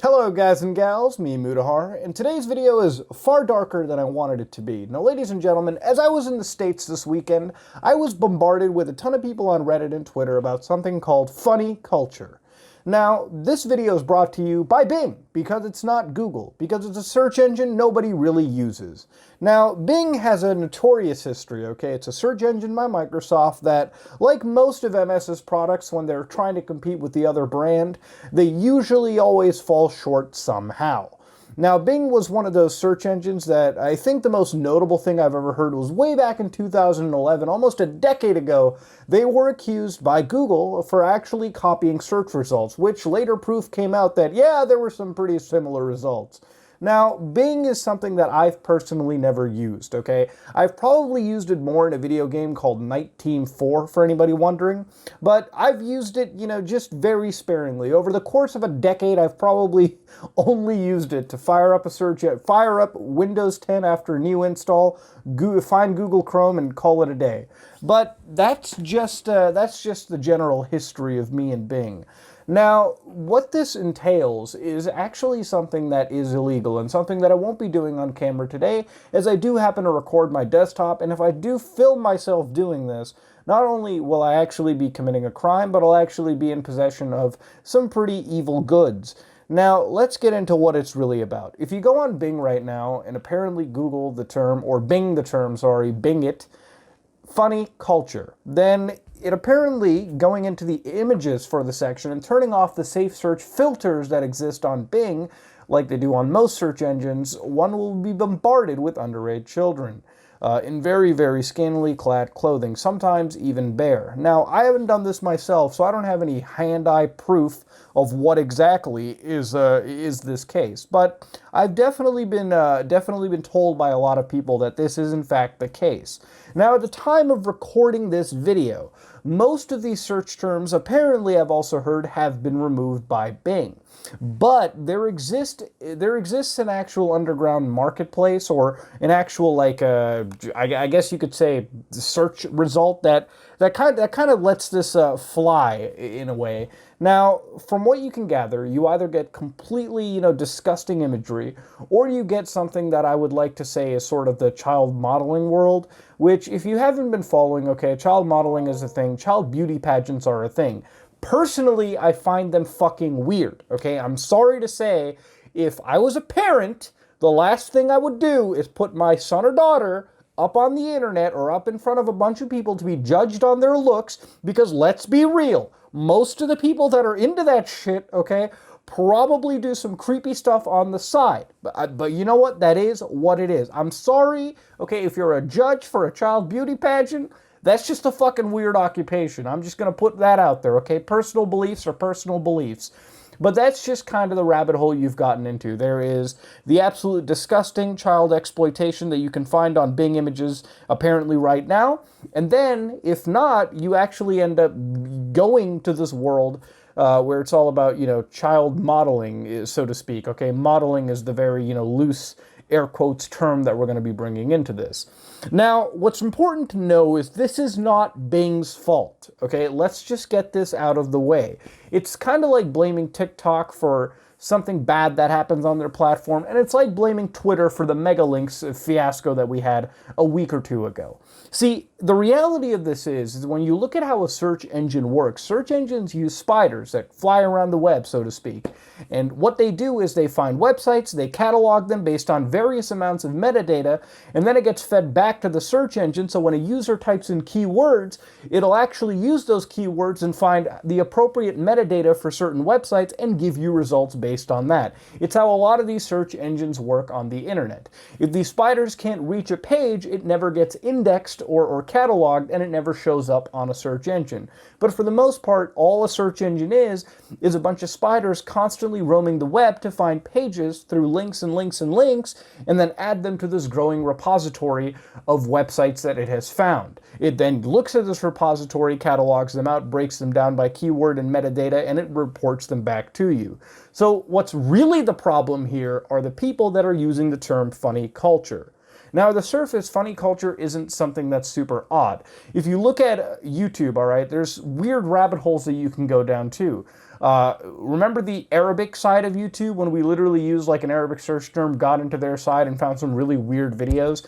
Hello guys and gals, me Mutahar, and today's video is far darker than I wanted it to be. Now ladies and gentlemen, as I was in the States this weekend, I was bombarded with a ton of people on Reddit and Twitter about something called funny culture. Now, this video is brought to you by Bing, because it's not Google, because it's a search engine nobody really uses. Now, Bing has a notorious history, okay? It's a search engine by Microsoft that, like most of MS's products when they're trying to compete with the other brand, they usually always fall short somehow. Now, Bing was one of those search engines that I think the most notable thing I've ever heard was way back in 2011, almost a decade ago, they were accused by Google for actually copying search results, which later proof came out that, yeah, there were some pretty similar results. Now, Bing is something that I've personally never used, okay? I've probably used it more in a video game called Night Team 4, for anybody wondering, but I've used it, just very sparingly. Over the course of a decade, I've probably only used it to fire up a search, fire up Windows 10 after a new install, find Google Chrome, and call it a day. But that's just the general history of me and Bing. Now, what this entails is actually something that is illegal and something that I won't be doing on camera today, as I do happen to record my desktop, and if I do film myself doing this, not only will I actually be committing a crime, but I'll actually be in possession of some pretty evil goods. Now, let's get into what it's really about. If you go on Bing right now and apparently Google the term, or Bing the term, sorry, Bing it, funny culture, then it apparently, going into the images for the section and turning off the safe search filters that exist on Bing, like they do on most search engines, one will be bombarded with underage children. In very, very scantily clad clothing, sometimes even bare. Now, I haven't done this myself, so I don't have any hand-eye proof of what exactly is this case. But I've definitely been told by a lot of people that this is in fact the case. Now, at the time of recording this video, most of these search terms, apparently I've also heard, have been removed by Bing. But there exists an actual underground marketplace, or an actual, I guess you could say, search result that kind of lets this fly in a way. Now, from what you can gather, you either get completely, disgusting imagery, or you get something that I would like to say is sort of the child modeling world, which, if you haven't been following, okay, child modeling is a thing, child beauty pageants are a thing. Personally, I find them fucking weird, okay? I'm sorry to say, if I was a parent, the last thing I would do is put my son or daughter up on the internet or up in front of a bunch of people to be judged on their looks, because let's be real, most of the people that are into that shit, okay, probably do some creepy stuff on the side. But you know what? That is what it is. I'm sorry, okay, if you're a judge for a child beauty pageant, that's just a fucking weird occupation. I'm just going to put that out there, okay? Personal beliefs are personal beliefs. But that's just kind of the rabbit hole you've gotten into. There is the absolute disgusting child exploitation that you can find on Bing Images apparently right now. And then, if not, you actually end up going to this world where it's all about, child modeling, so to speak, okay? Modeling is the very, loose, air quotes, term that we're going to be bringing into this. Now, what's important to know is this is not Bing's fault, okay? Let's just get this out of the way. It's kind of like blaming TikTok for something bad that happens on their platform, and it's like blaming Twitter for the Megalinks fiasco that we had a week or two ago. See, the reality of this is when you look at how a search engine works, search engines use spiders that fly around the web, so to speak. And what they do is they find websites, they catalog them based on various amounts of metadata, and then it gets fed back to the search engine, so when a user types in keywords, it'll actually use those keywords and find the appropriate metadata for certain websites and give you results based on that. It's how a lot of these search engines work on the internet. If these spiders can't reach a page, it never gets indexed or cataloged, and it never shows up on a search engine. But for the most part, all a search engine is a bunch of spiders constantly roaming the web to find pages through links and links and links, and then add them to this growing repository of websites that it has found. It then looks at this repository, catalogs them out, breaks them down by keyword and metadata, and it reports them back to you. So what's really the problem here are the people that are using the term funny culture. Now, at the surface, funny culture isn't something that's super odd. If you look at YouTube, all right, there's weird rabbit holes that you can go down too. Remember the Arabic side of YouTube when we literally used like an Arabic search term, got into their site and found some really weird videos?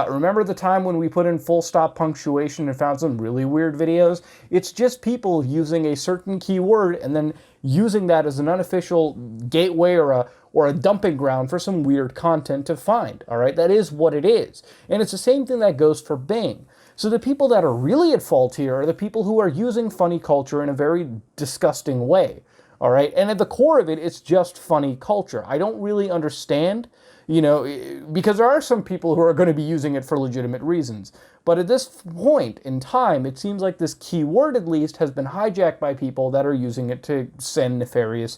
Remember the time when we put in full stop punctuation and found some really weird videos? It's just people using a certain keyword and then using that as an unofficial gateway or a dumping ground for some weird content to find, all right? That is what it is. And it's the same thing that goes for Bing. So the people that are really at fault here are the people who are using funny culture in a very disgusting way, all right? And at the core of it, it's just funny culture. I don't really understand, because there are some people who are going to be using it for legitimate reasons. But at this point in time, it seems like this keyword, at least, has been hijacked by people that are using it to send nefarious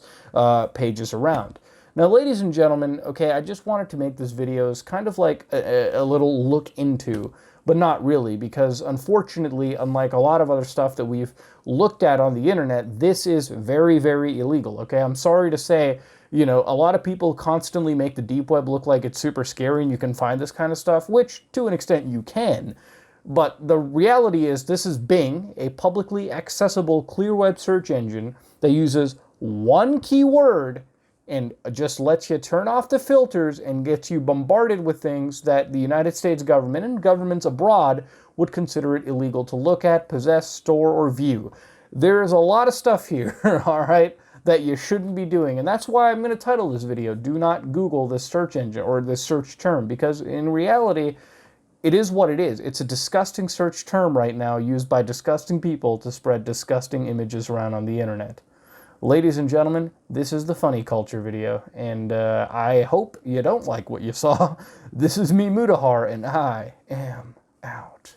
pages around. Now, ladies and gentlemen, okay, I just wanted to make this video as kind of like a little look into, but not really, because unfortunately, unlike a lot of other stuff that we've looked at on the internet, this is very, very illegal, okay? I'm sorry to say, a lot of people constantly make the deep web look like it's super scary and you can find this kind of stuff, which to an extent you can. But the reality is this is Bing, a publicly accessible clear web search engine that uses one keyword and just lets you turn off the filters and gets you bombarded with things that the United States government and governments abroad would consider it illegal to look at, possess, store, or view. There is a lot of stuff here, all right, that you shouldn't be doing. And that's why I'm going to title this video, Do Not Google this search engine or this search term, because in reality, it is what it is. It's a disgusting search term right now used by disgusting people to spread disgusting images around on the internet. Ladies and gentlemen, this is the funny culture video, and I hope you don't like what you saw. This is me, Mutahar, and I am out.